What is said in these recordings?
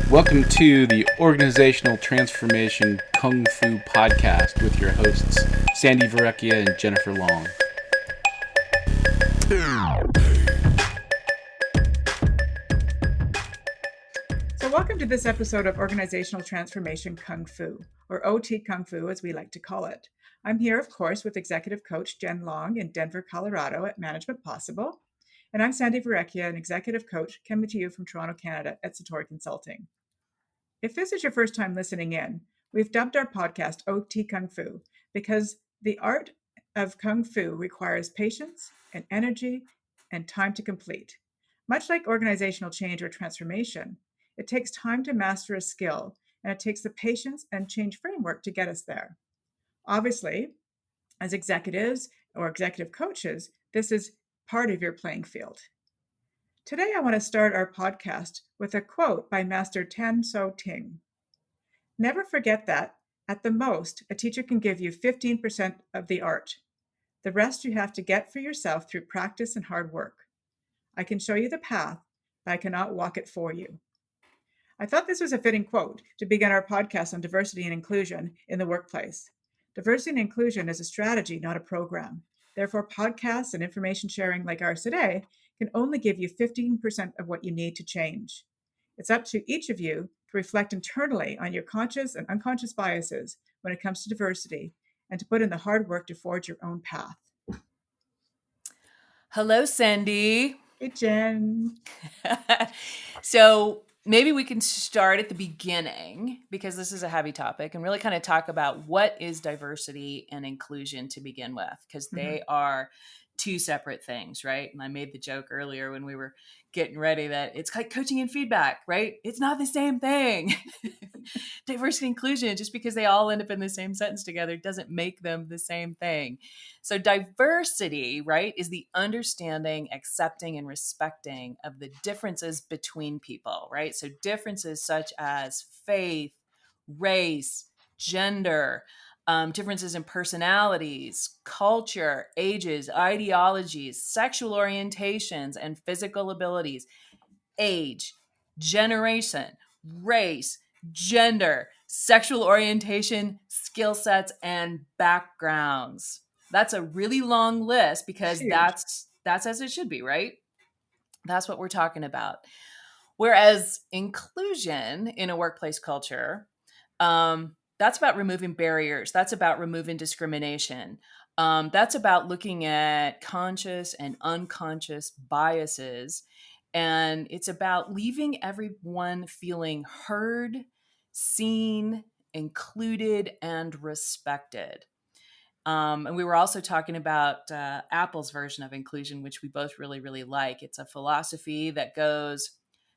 Welcome to the Organizational Transformation Kung Fu Podcast with your hosts, Sandi and Jennifer Long. So welcome to this episode of Organizational Transformation Kung Fu, or OT Kung Fu as we like to call it. I'm here, of course, with Executive Coach Jen Long in Denver, Colorado at Management Possible. And I'm Sandi, an Executive Coach coming to you from Toronto, Canada at Satori Consulting. If this is your first time listening in, we've dubbed our podcast OT Kung Fu because the art of Kung Fu requires patience and energy and time to complete. Much like organizational change or transformation, it takes time to master a skill, and it takes the patience and change framework to get us there. Obviously, as executives or executive coaches, this is part of your playing field. Today, I want to start our podcast with a quote by Master Tan So Ting. Never forget that, at the most, a teacher can give you 15% of the art. The rest you have to get for yourself through practice and hard work. I can show you the path, but I cannot walk it for you. I thought this was a fitting quote to begin our podcast on diversity and inclusion in the workplace. Diversity and inclusion is a strategy, not a program. Therefore, podcasts and information sharing like ours today can only give you 15% of what you need to change. It's up to each of you to reflect internally on your conscious and unconscious biases when it comes to diversity and to put in the hard work to forge your own path. Hello, Sandi. Hey, Jen. So maybe we can start at the beginning because this is a heavy topic and really kind of talk about what is diversity and inclusion to begin with, because they are two separate things, right? And I made the joke earlier when we were getting ready that it's like coaching and feedback, right? It's not the same thing. Diversity and inclusion, just because they all end up in the same sentence together, doesn't make them the same thing. So diversity, right, is the understanding, accepting, and respecting of the differences between people, right? So differences such as faith, race, gender, differences in personalities, culture, ages, ideologies, sexual orientations, and physical abilities, age, generation, race, gender, sexual orientation, skill sets, and backgrounds. That's a really long list because that's as it should be, right? That's what we're talking about. Whereas inclusion in a workplace culture, that's about removing barriers. That's about removing discrimination. That's about looking at conscious and unconscious biases. And it's about leaving everyone feeling heard, seen, included, and respected. And we were also talking about Apple's version of inclusion, which we both really, really like. It's a philosophy that goes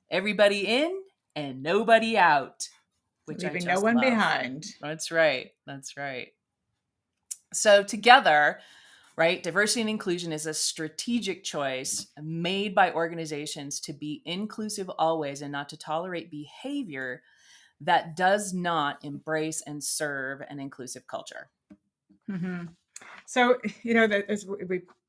everybody in and nobody out, which Leaving I just no one love. behind. That's right. That's right. So together, right, diversity and inclusion is a strategic choice made by organizations to be inclusive always and not to tolerate behavior that does not embrace and serve an inclusive culture. Mm-hmm. So, as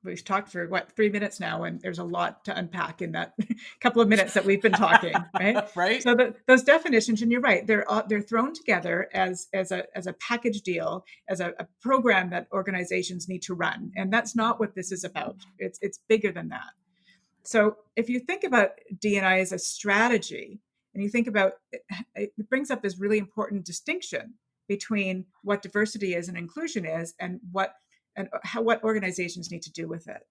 we've talked for 3 minutes now, and there's a lot to unpack in that couple of minutes that we've been talking, right? Right. So those definitions, and you're right, they're thrown together as a package deal, as a program that organizations need to run, and that's not what this is about. It's bigger than that. So, if you think about D&I as a strategy, and you think about it brings up this really important distinction between what diversity is and inclusion is, and what organizations need to do with it.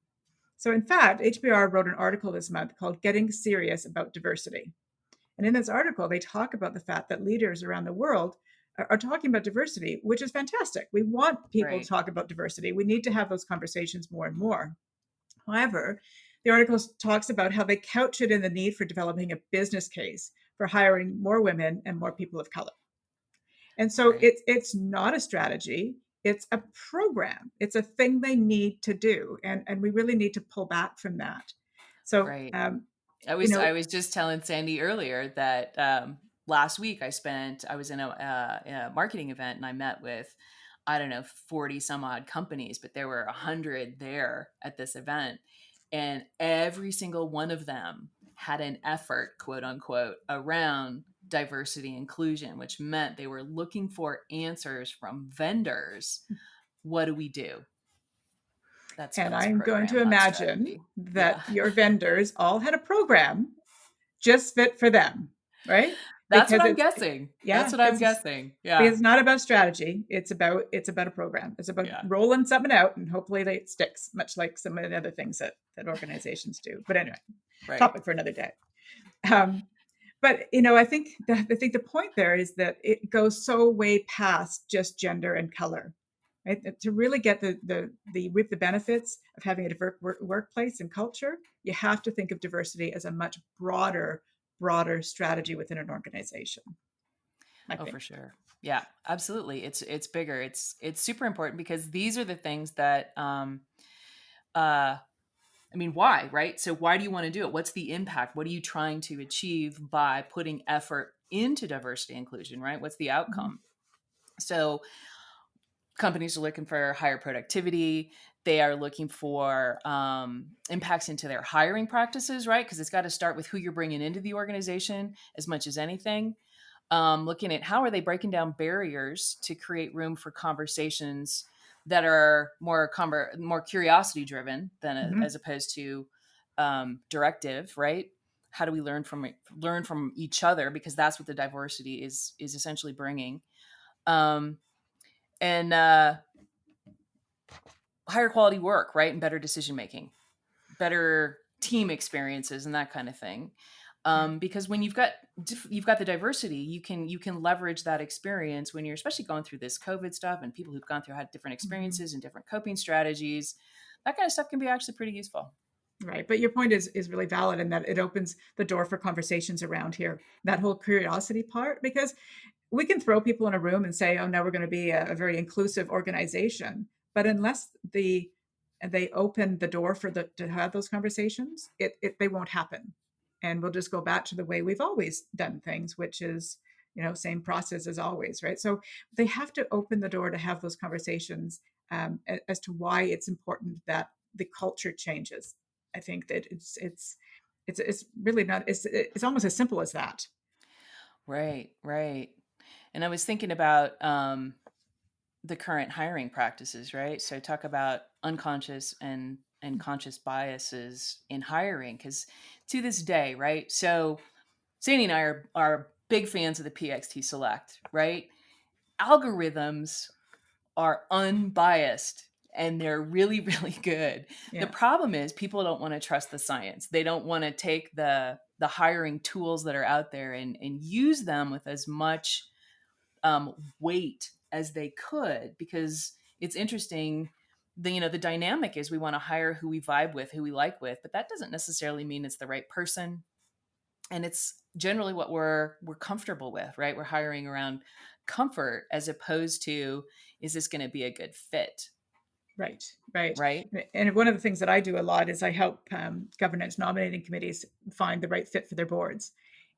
So in fact, HBR wrote an article this month called Getting Serious About Diversity. And in this article, they talk about the fact that leaders around the world are talking about diversity, which is fantastic. We want people to talk about diversity. We need to have those conversations more and more. However, the article talks about how they couch it in the need for developing a business case for hiring more women and more people of color. And so it's not a strategy, it's a program. It's a thing they need to do. And we really need to pull back from that. So I was just telling Sandi earlier that last week I was in a marketing event and I met with, 40 some odd companies, but there were 100 there at this event. And every single one of them had an effort, quote unquote, around diversity inclusion, which meant they were looking for answers from vendors. What do we do? That's I'm going to program, not imagine strategy. that Yeah. your vendors all had a program just fit for them, right? That's what Because I'm it's guessing. That's yeah, what I'm because guessing. Yeah. it's not about strategy. It's about a program. It's about Yeah. rolling something out and hopefully it sticks, much like some of the other things that organizations do. But anyway, Right. topic for another day. Um, but I think the point there is that it goes so way past just gender and color, right? To really get the reap the benefits of having a diverse workplace and culture, you have to think of diversity as a much broader strategy within an organization, I Oh, for think. sure. Yeah, absolutely. It's bigger. It's super important because these are the things that I mean, why, right? So why do you want to do it? What's the impact? What are you trying to achieve by putting effort into diversity inclusion, right? What's the Mhm. outcome? So companies are looking for higher productivity. They are looking for impacts into their hiring practices, right? Because it's got to start with who you're bringing into the organization as much as anything. Looking at how are they breaking down barriers to create room for conversations that are more curiosity driven than Mhm. as opposed to directive, right? How do we learn from each other, because that's what the diversity is essentially bringing. Um, and Higher quality work, right? And better decision making, better team experiences, and that kind of thing. Yeah. Because when you've got the diversity, you can leverage that experience when you're especially going through this COVID stuff, and people who've gone through had different Mhm. experiences and different coping strategies. That kind of stuff can be actually pretty useful. Right. But your point is really valid in that it opens the door for conversations around here. That whole curiosity part, because we can throw people in a room and say, "Oh, now we're going to be a very inclusive organization," but unless they open the door for to have those conversations, they won't happen, and we'll just go back to the way we've always done things, which is same process as always, right? So they have to open the door to have those conversations, as to why it's important that the culture changes. I think that it's really not. It's almost as simple as that. Right, right. And I was thinking about the current hiring practices, right? So talk about unconscious and conscious biases in hiring, because to this day, right? So Sandy and I are big fans of the PXT Select, right? Algorithms are unbiased and they're really, really good. The Yeah. problem is people don't want to trust the science. They don't want to take the hiring tools that are out there and use them with as much weight as they could, because it's interesting. The dynamic is we want to hire who we vibe with, who we like with, but that doesn't necessarily mean it's the right person. And it's generally what we're comfortable with, right? We're hiring around comfort as opposed to, is this going to be a good fit, Right, right. right? And one of the things that I do a lot is I help governance nominating committees find the right fit for their boards.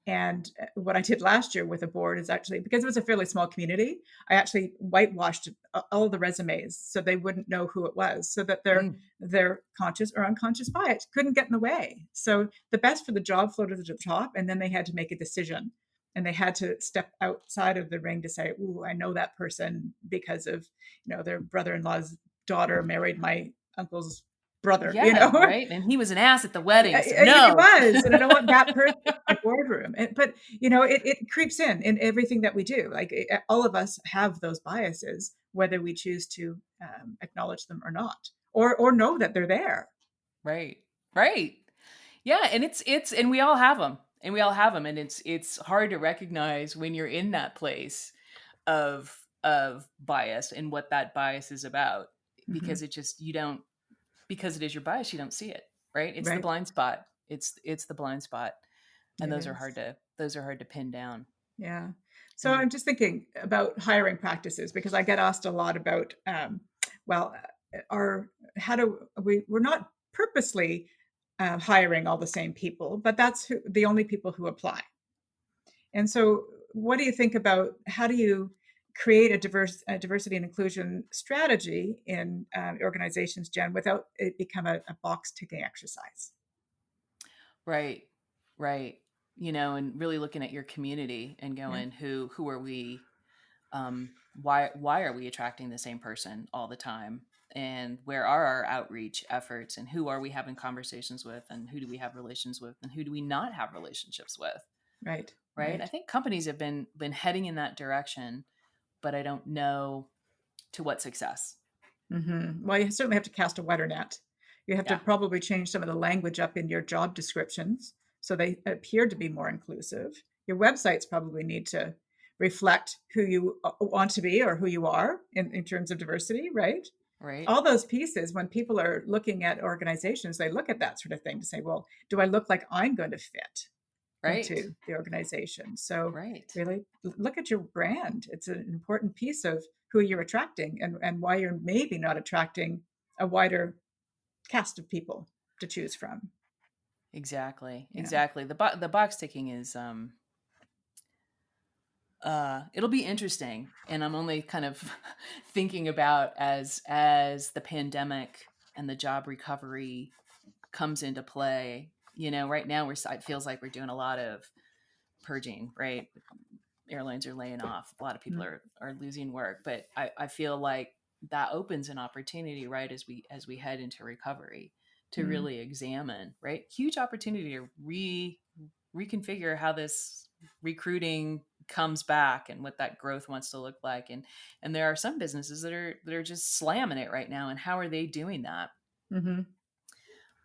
And what I did last year with a board is actually, because it was a fairly small community, I actually whitewashed all the resumes so they wouldn't know who it was, so that Mm. their conscious or unconscious bias couldn't get in the way. So the best for the job floated to the top, and then they had to make a decision. And they had to step outside of the ring to say, "Ooh, I know that person because of their brother-in-law's daughter married my uncle's brother," Yeah, right. And he was an ass at the wedding, so It no. was, and I don't want that person in my boardroom. But it creeps in everything that we do. Like all of us have those biases, whether we choose to acknowledge them or not, or know that they're there. Right, right. Yeah, and and we all have them, and it's hard to recognize when you're in that place of bias and what that bias is about, Hmm. because it just you don't because it is your bias, you don't see it, right? It's the Right? blind spot. It's the blind spot, and It is. those are hard to pin down. Yeah. So And I'm just thinking about hiring practices, because I get asked a lot about, well, our how do we're not purposely hiring all the same people, but that's the only people who apply. And so, what do you think about how do you create a diversity and inclusion strategy in organizations, Jen, without it become a box ticking exercise? right, right. and really looking at your community and Yeah. going, who are we? Why are we attracting the same person all the time? And where are our outreach efforts? And who are we having conversations with? And who do we have relations with? And who do we not have relationships with? Right. Right. I Right. think companies have been heading in that direction, but I don't know to what success. Well, you certainly have to cast a wider net. You have to Yeah. probably change some of the language up in your job descriptions so they appear to be more inclusive. Your websites probably need to reflect who you want to be or who you are in terms of diversity, right? Right. All those pieces, when people are looking at organizations, they look at that sort of thing to say, well, do I look like I'm going to fit Right. into the organization? So Right. really look at your brand. It's an important piece of who you're attracting and why you're maybe not attracting a wider cast of people to choose from. Exactly. Yeah. Exactly. The box ticking is it'll be interesting, and I'm only kind of thinking about as the pandemic and the job recovery comes into play. Right now it feels like we're doing a lot of purging, right? Airlines are laying off, a lot of people Mm. are losing work, but I feel like that opens an opportunity, right, as we head into recovery, to Mm. really examine, right, huge opportunity to reconfigure how this recruiting comes back and what that growth wants to look like. And there are some businesses that are just slamming it right now, and how are they doing that? Hmm.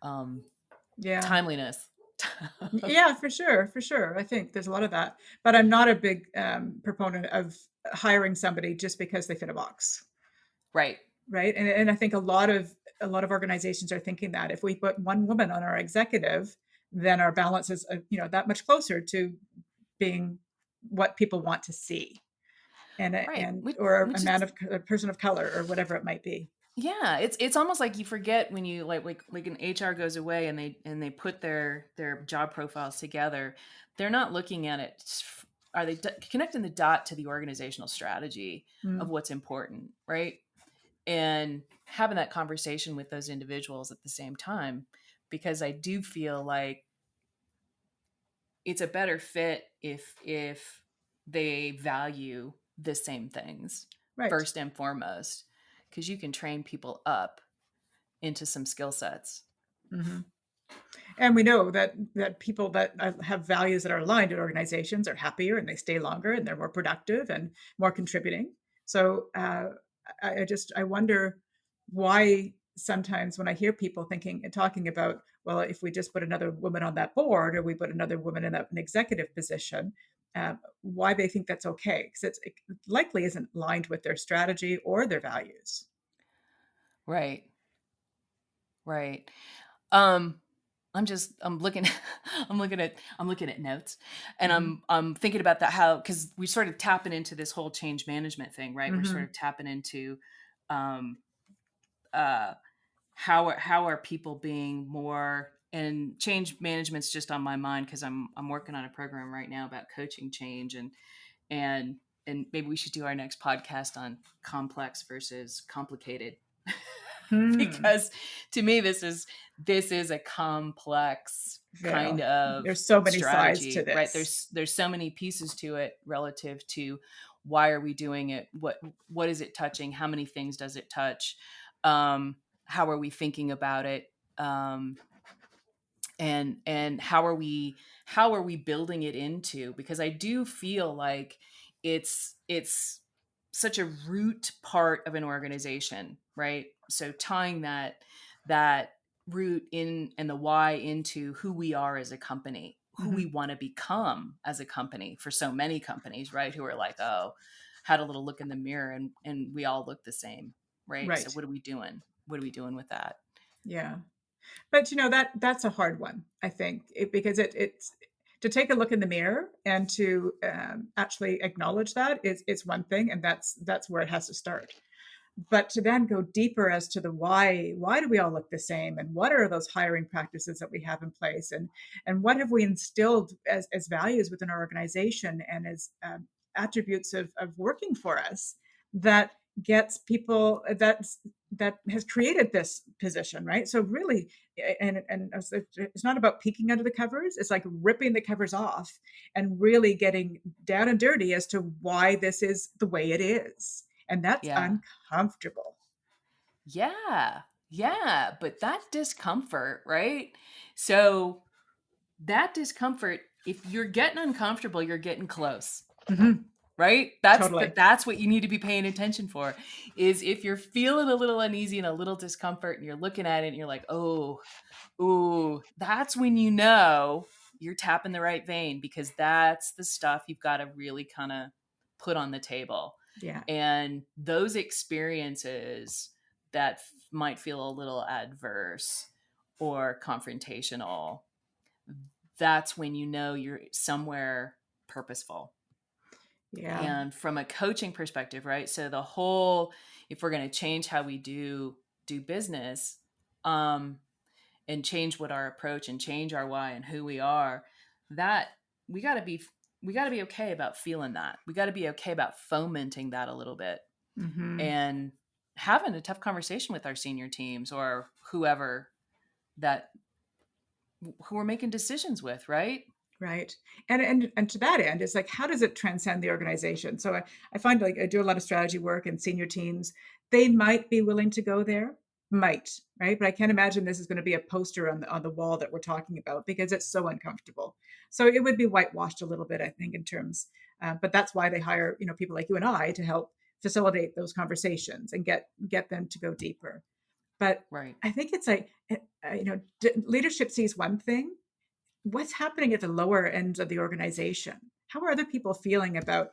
um Yeah. Timeliness. Yeah, for sure. For sure. I think there's a lot of that. But I'm not a big proponent of hiring somebody just because they fit a box. Right. Right. And I think a lot of organizations are thinking that if we put one woman on our executive, then our balance is that much closer to being what people want to see, and Right. and which, or a which man is of a person of color or whatever it might be. Yeah, it's almost like you forget when you like an HR goes away and they put their job profiles together. They're not looking at it. Are they connecting the dot to the organizational strategy of Mm. what's important, right? And having that conversation with those individuals at the same time, because I do feel like it's a better fit if they value the same things Right. first and foremost, because you can train people up into some skill sets. Hmm. And we know that people that have values that are aligned in organizations are happier and they stay longer and they're more productive and more contributing. So I wonder why sometimes when I hear people thinking and talking about, well, if we just put another woman on that board or we put another woman in an executive position, why they think that's okay, because it likely isn't aligned with their strategy or their values. Right. Right. Um, I'm looking I'm looking at notes, and Hmm. I'm thinking about that, how, because we sort of tapping into this whole change management thing, right? We're sort Hmm. of tapping into um uh how are people being more, and change management's just on my mind because I'm working on a program right now about coaching change, and and maybe we should do our next podcast on complex versus complicated. Hmm. Because to me this is a complex Yeah. kind of There's so many sides to strategy, right? this. There's so many pieces to it relative to why are we doing it, what is it touching, how many things does it touch, how are we thinking about it, and how are we building it into, because I do feel like it's such a root part of an organization, right? So tying that root in and the why into who we are as a company, who we Hmm. want to become as a company, for so many companies, right, who are like, oh, had a little look in the mirror and we all look the same, right? So Right. what are we doing with that? Yeah. But that's a hard one, I think, because it's to take a look in the mirror and to actually acknowledge that is one thing, and that's where it has to start. But to then go deeper as to the why do we all look the same, and what are those hiring practices that we have in place, and what have we instilled as values within our organization and as attributes of working for us that gets people that has created this position, right? So really, and it's not about peeking under the covers. It's like ripping the covers off and really getting down and dirty as to why this is the way it is, and that's Yeah. uncomfortable. Yeah. Yeah. But that discomfort, right? So that discomfort, if you're getting uncomfortable, you're getting close. Mm-hmm. Right? Totally. That's what you need to be paying attention for, is if you're feeling a little uneasy and a little discomfort and you're looking at it and you're like, oh, ooh, that's when you know you're tapping the right vein, because that's the stuff you've got to really kind of put on the table. Yeah. And those experiences that might feel a little adverse or confrontational, that's when you know you're somewhere purposeful. Yeah. And from a coaching perspective, right? So the whole, if we're going to change how we do business, and change what our approach and change our why and who we are, that we got to be okay about feeling that. We got to be okay about fomenting that a little bit, Mm-hmm. and having a tough conversation with our senior teams or whoever that who we're making decisions with, right? Right. And to that end, it's like, how does it transcend the organization? So I find, like, I do a lot of strategy work and senior teams, they might be willing to go there, might, right? But I can't imagine this is going to be a poster on the wall that we're talking about, because it's so uncomfortable. So it would be whitewashed a little bit, I think, in terms. But that's why they hire, people like you and I to help facilitate those conversations and get them to go deeper. But Right. I think it's like, leadership sees one thing. What's happening at the lower ends of the organization? How are other people feeling about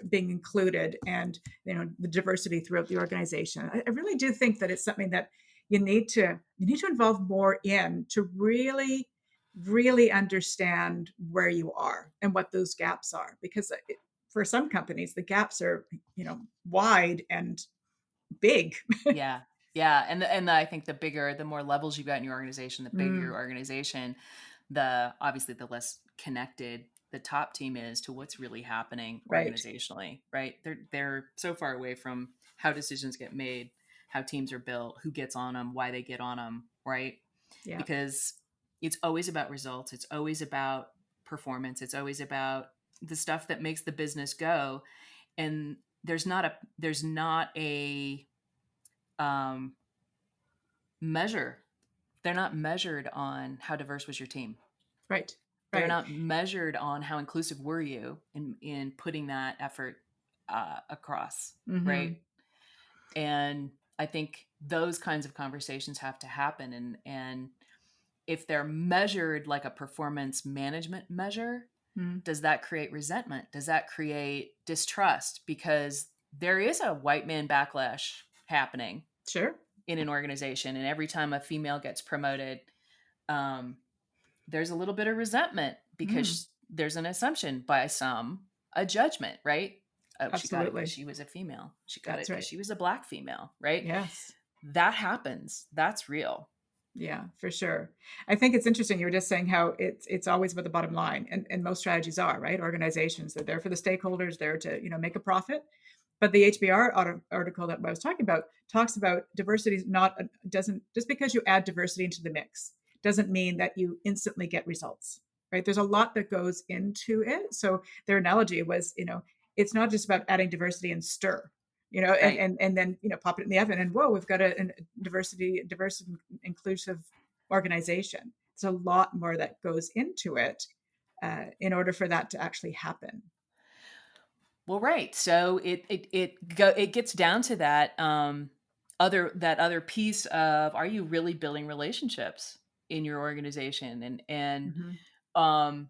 being included, and the diversity throughout the organization? I really do think that it's something that you need to involve more in, to really really understand where you are and what those gaps are, because for some companies the gaps are wide and big. Yeah. Yeah. And I think the more levels you've got in your organization, the bigger your Mm, organization, the obviously the less connected the top team is to what's really happening right. organizationally, right? They're so far away from how decisions get made, how teams are built, who gets on them, why they get on them, right? Yeah. Because it's always about results, it's always about performance, it's always about the stuff that makes the business go. And there's not a um, measure. They're not measured on how diverse was your team. Right. They're Right. not measured on how inclusive were you in putting that effort across, right? Mm-hmm. And I think those kinds of conversations have to happen. And if they're measured like a performance management measure, Mm. does that create resentment? Does that create distrust? Because there is a white man backlash happening Sure. in an organization, and every time a female gets promoted, um, there's a little bit of resentment Mm. because there's an assumption by some, a judgment, right? Oh, she got it because Absolutely. she was a female. She got it That's because right. she was a black female, right? Yes. That happens. That's real. Yeah, for sure. I think it's interesting. You were just saying how it's always about the bottom line, and most strategies are, right. Organizations, they're there for the stakeholders, there to make a profit. But the HBR article that I was talking about talks about diversity is not doesn't just because you add diversity into the mix doesn't mean that you instantly get results, right? There's a lot that goes into it. So their analogy was, it's not just about adding diversity and stir, and Right. and then pop it in the oven and whoa, we've got a diverse and inclusive organization. There's a lot more that goes into it in order for that to actually happen. Well, right. So it gets down to that other piece of, are you really building relationships in your organization, and Mm-hmm. um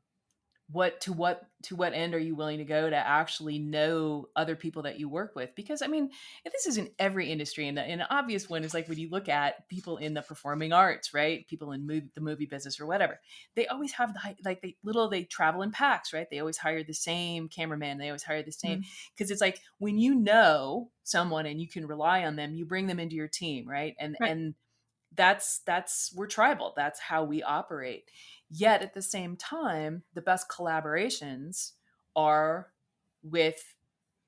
what end are you willing to go to actually know other people that you work with? Because I mean, if this is in every industry, and an obvious one is like when you look at people in the performing arts, right? People in the movie business or whatever, they always have they travel in packs, right? They always hire the same cameraman, they always hire the same, Mm. because it's like when you know someone and you can rely on them, you bring them into your team, right? and Right. and that's we're tribal, that's how we operate. Yet at the same time, the best collaborations are with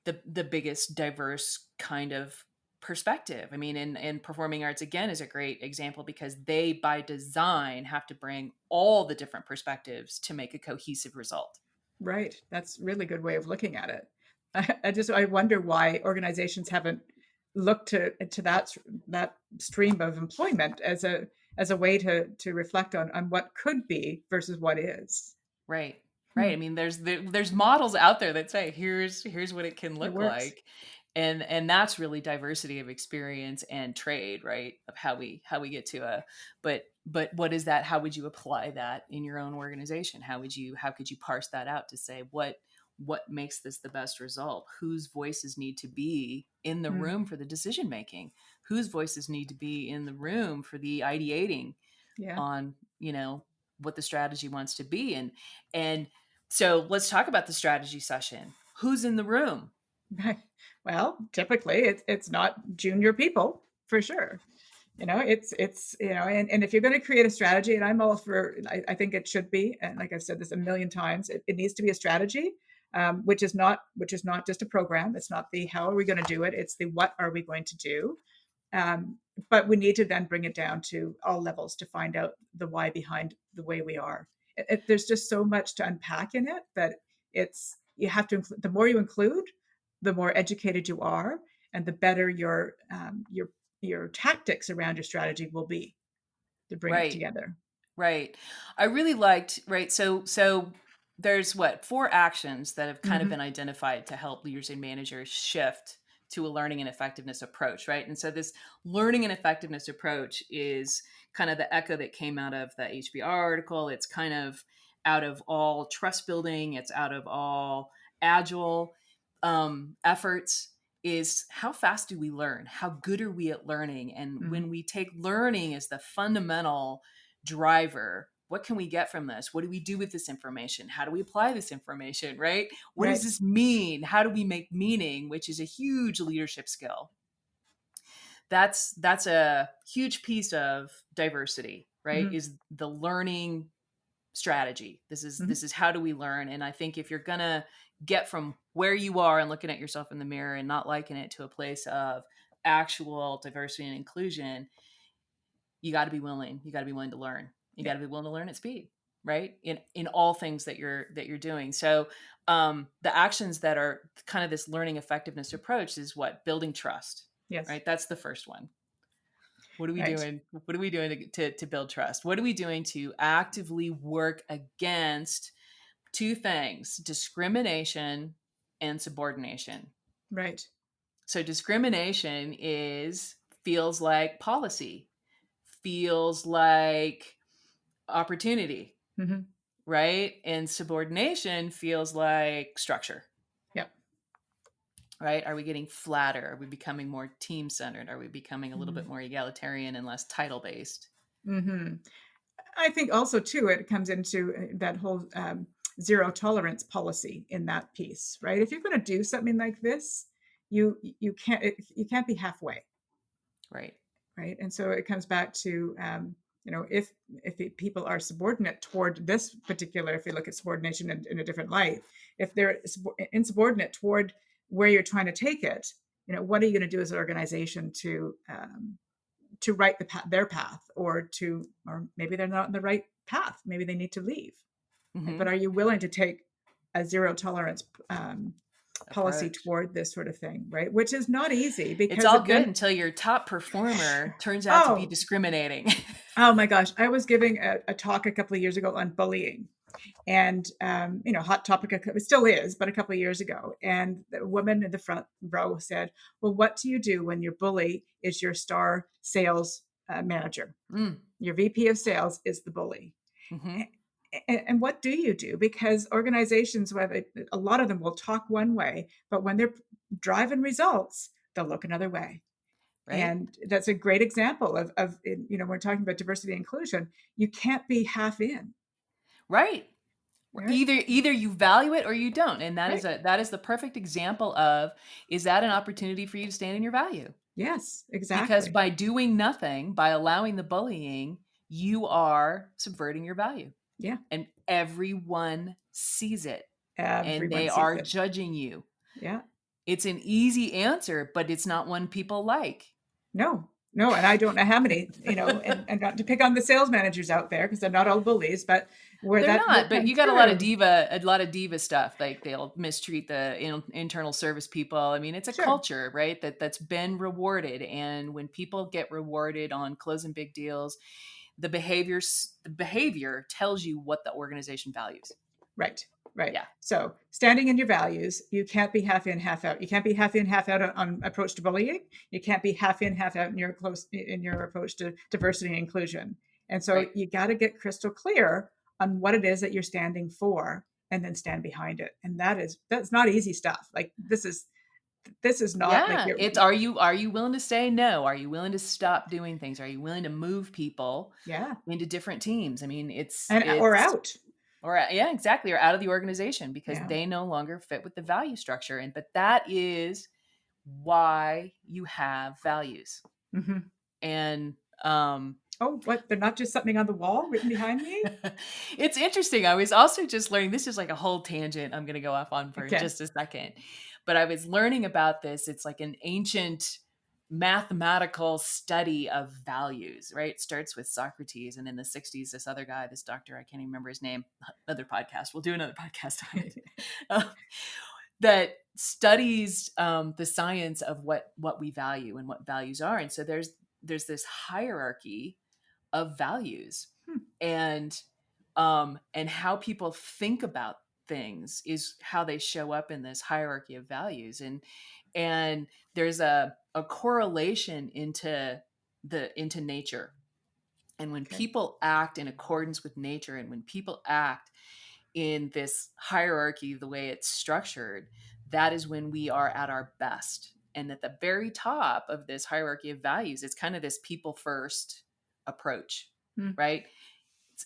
the biggest diverse kind of perspective. I mean, in performing arts, again, is a great example because they, by design, have to bring all the different perspectives to make a cohesive result. Right. That's a really good way of looking at it. I wonder why organizations haven't looked to that stream of employment as a way to reflect on what could be versus what is. Right. Hmm. Right. I mean, there's models out there that say here's what it can It look works. like, and that's really diversity of experience and trade, right? Of how we get to a, but what is that? How would you apply that in your own organization? How could you parse that out to say what makes this the best result? Whose voices need to be in the Hmm. room for the decision making? Whose voices need to be in the room for the ideating Yeah. on, what the strategy wants to be? And so let's talk about the strategy session. Who's in the room? Well, typically it's not junior people for sure. It's and if you're going to create a strategy, and I'm all for, I think it should be, and like I've said this a million times, it needs to be a strategy, which is not just a program. It's not the how are we going to do it. It's the what are we going to do. um, but we need to then bring it down to all levels to find out the why behind the way we are. There's just so much to unpack in it that you have to the more you include, the more educated you are, and the better your tactics around your strategy will be to bring it Right. together. Right. I really liked, right. So there's what, four actions that have kind of Hmm. been identified to help leaders and managers shift to a learning and effectiveness approach, right? And so this learning and effectiveness approach is kind of the echo that came out of the HBR article. It's kind of out of all trust building, it's out of all agile efforts. Is how fast do we learn? How good are we at learning? And Hmm. when we take learning as the fundamental driver, what can we get from this? What do we do with this information? How do we apply this information, right? What does Right. this mean? How do we make meaning, which is a huge leadership skill? That's a huge piece of diversity, right? Hmm. Is the learning strategy. This is Hmm. this is how do we learn? And I think if you're going to get from where you are and looking at yourself in the mirror and not liking it to a place of actual diversity and inclusion, you got to be willing to learn. You Yeah. got to be willing to learn at speed, right? In all things that you're doing. So the actions that are kind of this learning effectiveness approach is what? Building trust, Yes. right? That's the first one. What are we Right. doing? What are we doing to build trust? What are we doing to actively work against two things: discrimination and subordination? Right. So discrimination feels like policy, feels like opportunity, Hmm. right? And subordination feels like structure, Yeah. right? Are we getting flatter? Are we becoming more team centered? Are we becoming a little bit Hmm. more egalitarian and less title based? Hmm. I think also too it comes into that whole zero tolerance policy in that piece, right? If you're going to do something like this, you can't be halfway, Right. right? And so it comes back to if people are subordinate toward this particular, if you look at subordination in a different light, if they're insubordinate toward where you're trying to take it, what are you going to do as an organization to write their path, or maybe they're not on the right path, maybe they need to leave, right? But Hmm. are you willing to take a zero tolerance policy Approach. toward this sort of thing, right? Which is not easy It's because all it good then until your top performer turns out to be oh discriminating. oh my gosh, I was giving a talk a couple of years ago on bullying, and hot topic, it still is, but a couple of years ago, and the woman in the front row said, well, what do you do when your bully is your star sales manager? Mm. Your VP of sales is the bully. Hmm. And what do you do? Because organizations, a lot of them will talk one way, but when they're driving results, they'll look another way. Right. And that's a great example of we're talking about diversity and inclusion. You can't be half in, Right. right? Either you value it or you don't, and that is Right. the perfect example of, is that an opportunity for you to stand in your value? Yes, Because exactly. by doing nothing, by allowing the bullying, you are subverting your value, Yeah. and everyone sees it, and Everyone they sees are it. judging you. Yeah. It's an easy answer, but it's not one people like. No, no. And I don't know how many, and not to pick on the sales managers out there because they're not all bullies, but where They're that not, will but come you got a lot of through. diva stuff. Like they'll mistreat the internal service people. I mean, it's a Sure. culture, right? That's been rewarded. And when people get rewarded on closing big deals, the behavior tells you what the organization values. Right. Right. Yeah. So standing in your values, you can't be half in, half out. You can't be half in, half out on approach to bullying. You can't be half in, half out in your approach to diversity and inclusion. And so Right. you got to get crystal clear on what it is that you're standing for, and then stand behind it. And that's not easy stuff. Like this is not like Yeah. you're. It's are you willing to say no? Are you willing to stop doing things? Are you willing to move people Yeah. into different teams? I mean, Or out. yeah, exactly, or out of the organization because Yeah. they no longer fit with the value structure. But that is why you have values. Mm-hmm. And Oh, what? They're not just something on the wall written behind me? it's interesting. I was also just learning, this is like a whole tangent I'm going to go off on for Okay. just a second. But I was learning about this. It's like an ancient mathematical study of values, right? It starts with Socrates. And in the 60s, this other guy, this doctor, I can't even remember his name, another podcast. We'll do another podcast on it. That studies the science of what we value and what values are. And so there's this hierarchy of values, and how people think about things is how they show up in this hierarchy of values. And there's a correlation into nature. And when Okay. people act in accordance with nature, and when people act in this hierarchy, the way it's structured, that is when we are at our best. And at the very top of this hierarchy of values, it's kind of this people first approach, right?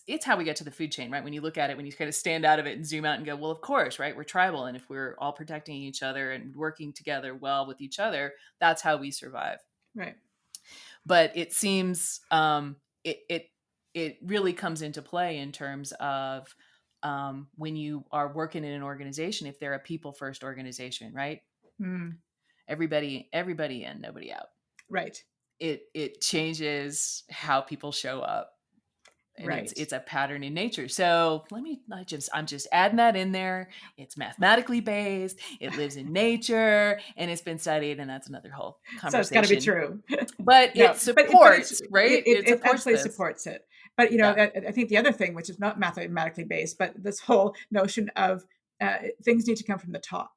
It's how we get to the food chain, right? When you look at it, when you kind of stand out of it and zoom out and go, well, of course, right? We're tribal. And if we're all protecting each other and working together well with each other, that's how we survive. Right. But it seems it really comes into play in terms of when you are working in an organization, if they're a people first organization, right? Everybody in, nobody out. Right. It changes how people show up. And Right. it's a pattern in nature. So I'm just adding that in there. It's mathematically based. It lives in nature, and it's been studied. And that's another whole conversation. So it's got to be true. But No, it supports, right? It supports absolutely this. supports it. But I think the other thing, which is not mathematically based, but this whole notion of things need to come from the top,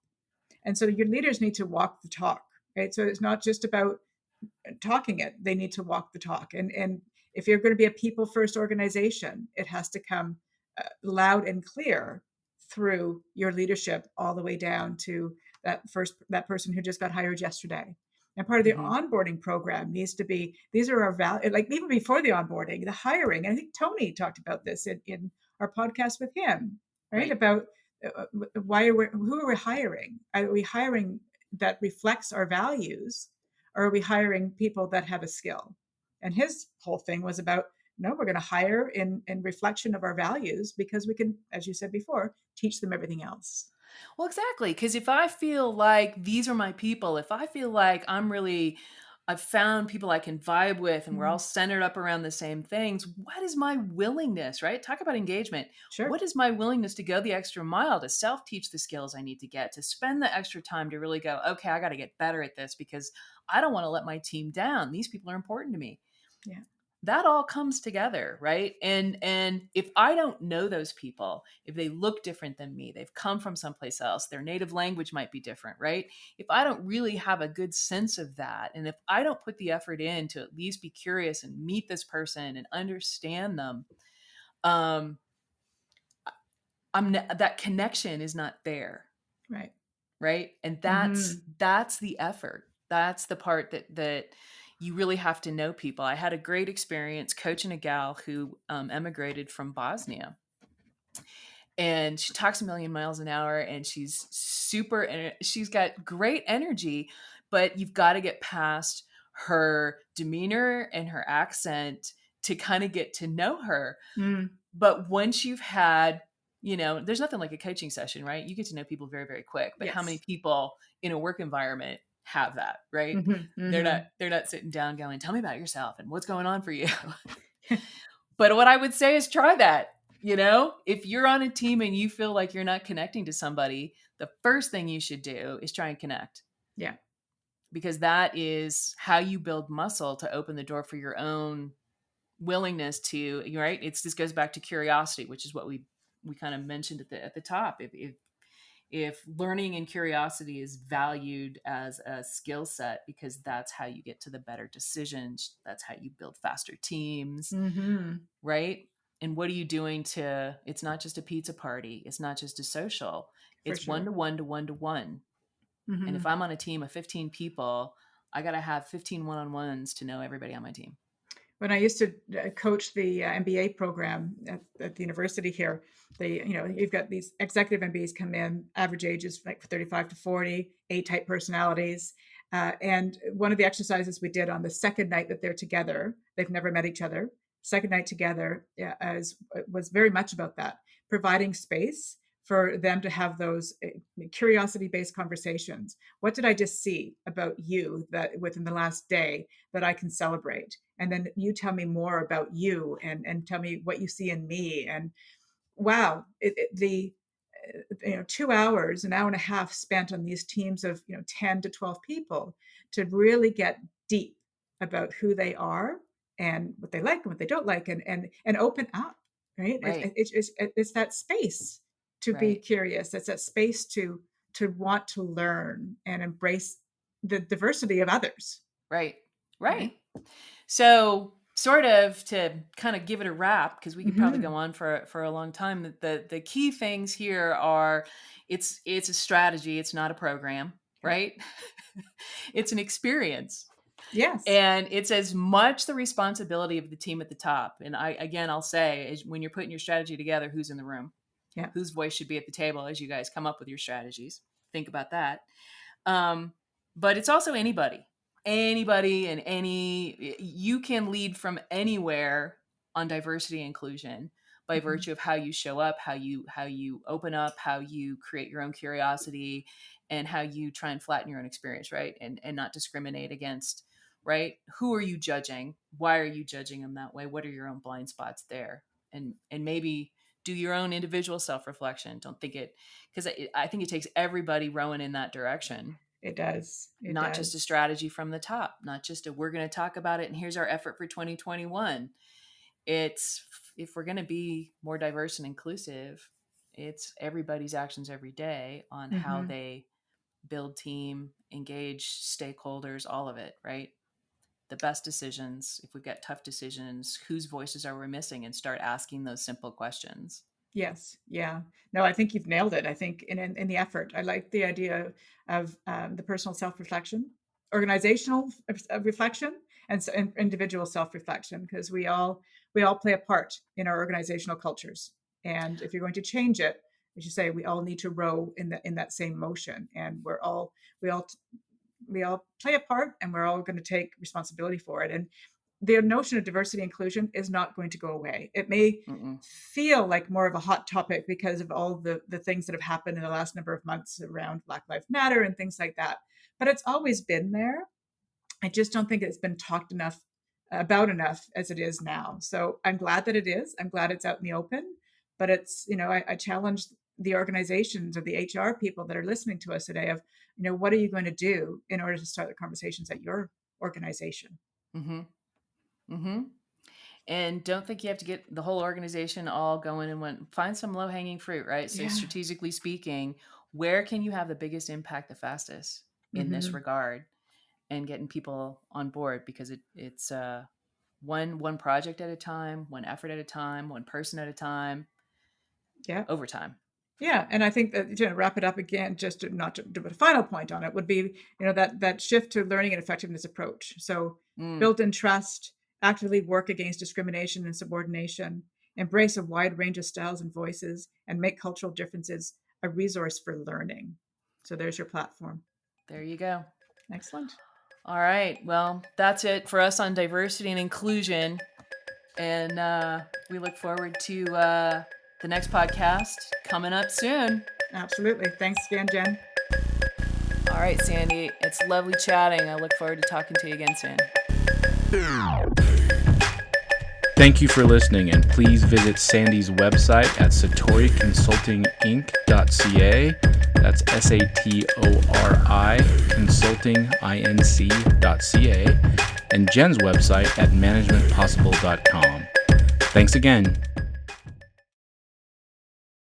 and so your leaders need to walk the talk, right? So it's not just about talking it; they need to walk the talk. And if you're going to be a people first organization, it has to come loud and clear through your leadership all the way down to that person who just got hired yesterday. And part of the onboarding program needs to be, these are our values, like even before the onboarding, the hiring. And I think Tony talked about this in our podcast with him, right? About who are we hiring? Are we hiring that reflects our values, or are we hiring people that have a skill? And his whole thing was about, no, we're going to hire in reflection of our values, because we can, as you said before, teach them everything else. Well, exactly. Because if I feel like these are my people, if I feel like I've found people I can vibe with and we're all centered up around the same things, what is my willingness, right? Talk about engagement. Sure. What is my willingness to go the extra mile, to self-teach the skills I need to get, to spend the extra time to really go, okay, I got to get better at this because I don't want to let my team down. These people are important to me. Yeah. That all comes together, right? And if I don't know those people, if they look different than me, they've come from someplace else, their native language might be different, right? If I don't really have a good sense of that, and if I don't put the effort in to at least be curious and meet this person and understand them, that connection is not there. Right. And that's the effort. That's the part that you really have to know people. I had a great experience coaching a gal who emigrated from Bosnia, and she talks a million miles an hour, and she's she's got great energy, but you've got to get past her demeanor and her accent to kind of get to know her. But once you've had there's nothing like a coaching session, right? You get to know people very, very quick. But how many Yes. people in a work environment have that, right? They're not sitting down going, tell me about yourself and what's going on for you. But what I would say is try that. If you're on a team and you feel like you're not connecting to somebody, the first thing you should do is try and connect. Yeah. Because that is how you build muscle to open the door for your own willingness to, right? This goes back to curiosity, which is what we kind of mentioned at the top. If learning and curiosity is valued as a skill set, because that's how you get to the better decisions, that's how you build faster teams, right? And what are you doing it's not just a pizza party, it's not just a social, it's sure. 1-to-1 to 1-to-1. And if I'm on a team of 15 people, I got to have 15 one-on-ones to know everybody on my team. When I used to coach the MBA program at the university here, you've got these executive MBAs come in, average ages like 35 to 40, A-type personalities. And one of the exercises we did on the second night that they're together, they've never met each other, second night together, was very much about that, providing space for them to have those curiosity-based conversations. What did I just see about you that within the last day that I can celebrate? And then you tell me more about you and tell me what you see in me. And wow, the 2 hours, an hour and a half spent on these teams of 10 to 12 people to really get deep about who they are and what they like and what they don't like, and open up, right? Right. It's that space to be Right. curious. It's that space to want to learn and embrace the diversity of others. Right. So sort of to kind of give it a wrap, because we could probably go on for a long time. The key things here are it's a strategy. It's not a program, right? It's an experience. Yes. And it's as much the responsibility of the team at the top. And I'll say, when you're putting your strategy together, who's in the room? Yeah. Whose voice should be at the table as you guys come up with your strategies? Think about that. But it's also anybody and you can lead from anywhere on diversity and inclusion by virtue of how you show up, how you open up, how you create your own curiosity, and how you try and flatten your own experience, right? And not discriminate against, right? Who are you judging? Why are you judging them that way? What are your own blind spots there? And maybe do your own individual self-reflection. Don't think because I think it takes everybody rowing in that direction. It does. Not just a strategy from the top, not just we're going to talk about it and here's our effort for 2021. It's, if we're going to be more diverse and inclusive, it's everybody's actions every day on how they build team, engage stakeholders, all of it, right? The best decisions, if we've got tough decisions, whose voices are we missing, and start asking those simple questions. Yes. Yeah. No, I think you've nailed it. I think in the effort, I like the idea of the personal self-reflection, organizational reflection, and individual self-reflection, because we all play a part in our organizational cultures. And if you're going to change it, as you say, we all need to row in that same motion, and we all play a part, and we're all going to take responsibility for it. And the notion of diversity and inclusion is not going to go away. It may feel like more of a hot topic because of all the things that have happened in the last number of months around Black Lives Matter and things like that. But it's always been there. I just don't think it's been talked about enough as it is now. So I'm glad that it is. I'm glad it's out in the open. But it's, I challenge the organizations or the HR people that are listening to us today of, what are you going to do in order to start the conversations at your organization? And don't think you have to get the whole organization all going and find some low hanging fruit, right? So strategically speaking, where can you have the biggest impact the fastest in this regard, and getting people on board, because it's one project at a time, one effort at a time, one person at a time. Yeah. Over time. Yeah, and I think that to wrap it up again, just to not to put a final point on it, would be that shift to learning and effectiveness approach. So build in trust, actively work against discrimination and subordination, embrace a wide range of styles and voices, and make cultural differences a resource for learning. So there's your platform. There you go. Excellent. All right. Well, that's it for us on diversity and inclusion, and we look forward to The next podcast coming up soon. Absolutely. Thanks again, Jen. All right, Sandy, it's lovely chatting. I look forward to talking to you again soon. Thank you for listening, and please visit Sandy's website at satoriconsultinginc.ca. That's SATORI consultinginc.ca, and Jen's website at managementpossible.com. Thanks again.